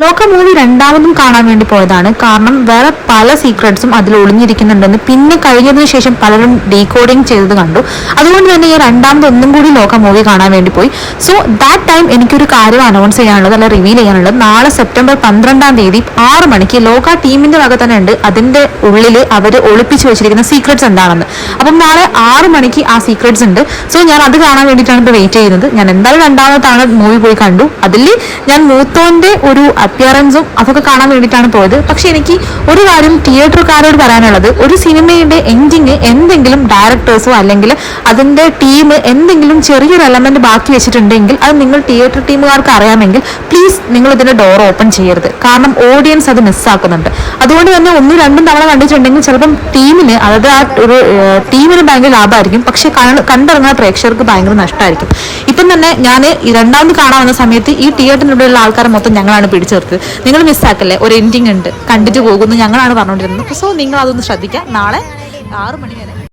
ലോക മൂവി രണ്ടാമതും കാണാൻ വേണ്ടി പോയതാണ്. കാരണം വേറെ പല സീക്രട്സും അതിൽ ഒളിഞ്ഞിരിക്കുന്നുണ്ടെന്ന് പിന്നെ കഴിഞ്ഞതിന് ശേഷം പലരും ഡീകോഡിങ് ചെയ്തത് കണ്ടു. അതുകൊണ്ട് തന്നെ ഈ രണ്ടാമത് ഒന്നും കൂടി ലോക മൂവി കാണാൻ വേണ്ടി പോയി. സോ ദാറ്റ് ടൈം എനിക്കൊരു കാര്യം അനൗൺസ് ചെയ്യാനുള്ളത്, അല്ല റിവീൽ ചെയ്യാനുള്ളത്, നാളെ സെപ്റ്റംബർ 12-ാം തീയതി 6 മണിക്ക് ലോക ടീമിന്റെ വക തന്നെ ഉണ്ട് അതിന്റെ ഉള്ളിൽ അവർ ഒളിപ്പിച്ച് വെച്ചിരിക്കുന്ന സീക്രട്സ് എന്താണെന്ന്. അപ്പം നാളെ 6 മണിക്ക് ആ സീക്രട്സ് ഉണ്ട്. സോ ഞാൻ അത് കാണാൻ വേണ്ടിയിട്ടാണ് ഇപ്പോൾ വെയിറ്റ് ചെയ്യുന്നത്. ഞാൻ എന്തായാലും രണ്ടാമതാണ് മൂവി പോയി കണ്ടു. അതിൽ ഞാൻ മൂത്തോന്റെ ഒരു അപ്പിയറൻസും അതൊക്കെ കാണാൻ വേണ്ടിയിട്ടാണ് പോയത്. പക്ഷെ എനിക്ക് ഒരു കാര്യം തിയേറ്റർക്കാരോട് പറയാനുള്ളത്, ഒരു സിനിമയുടെ എൻഡിങ് എന്തെങ്കിലും ഡയറക്ടേഴ്സോ അല്ലെങ്കിൽ അതിന്റെ ടീം എന്തെങ്കിലും ചെറിയൊരു എലമെന്റ് ബാക്കി വെച്ചിട്ടുണ്ടെങ്കിൽ അത് നിങ്ങൾ തിയേറ്റർ ടീമുകാർക്ക് അറിയാമെങ്കിൽ പ്ലീസ് നിങ്ങൾ ഇതിന്റെ ഡോർ ഓപ്പൺ ചെയ്യരുത്. കാരണം ഓഡിയൻസ് അത് മിസ്സാക്കുന്നുണ്ട്. അതുകൊണ്ട് തന്നെ 1-2 തവണ കണ്ടിട്ടുണ്ടെങ്കിൽ ചിലപ്പം ടീമിന്, അതായത് ആ ഒരു ടീമിന് ഭയങ്കര ലാഭമായിരിക്കും, പക്ഷെ കണ്ടിറങ്ങുന്ന പ്രേക്ഷകർക്ക് ഭയങ്കര നഷ്ടമായിരിക്കും. ഇപ്പം തന്നെ ഞാൻ രണ്ടാമത് കാണാവുന്ന സമയത്ത് ഈ തിയേറ്ററിനുള്ള ആൾക്കാരെ മൊത്തം ഞങ്ങളാണ് പിടിച്ചെടുത്തത്. നിങ്ങൾ മിസ്സാക്കല്ലേ, ഒരു എൻഡിങ് ഉണ്ട്, കണ്ടിട്ട് പോകുന്നു ഞങ്ങളാണ് പറഞ്ഞുകൊണ്ടിരുന്നത്. സോ നിങ്ങൾ അതൊന്ന് ശ്രദ്ധിക്കുക. നാളെ 6 മണി വരെ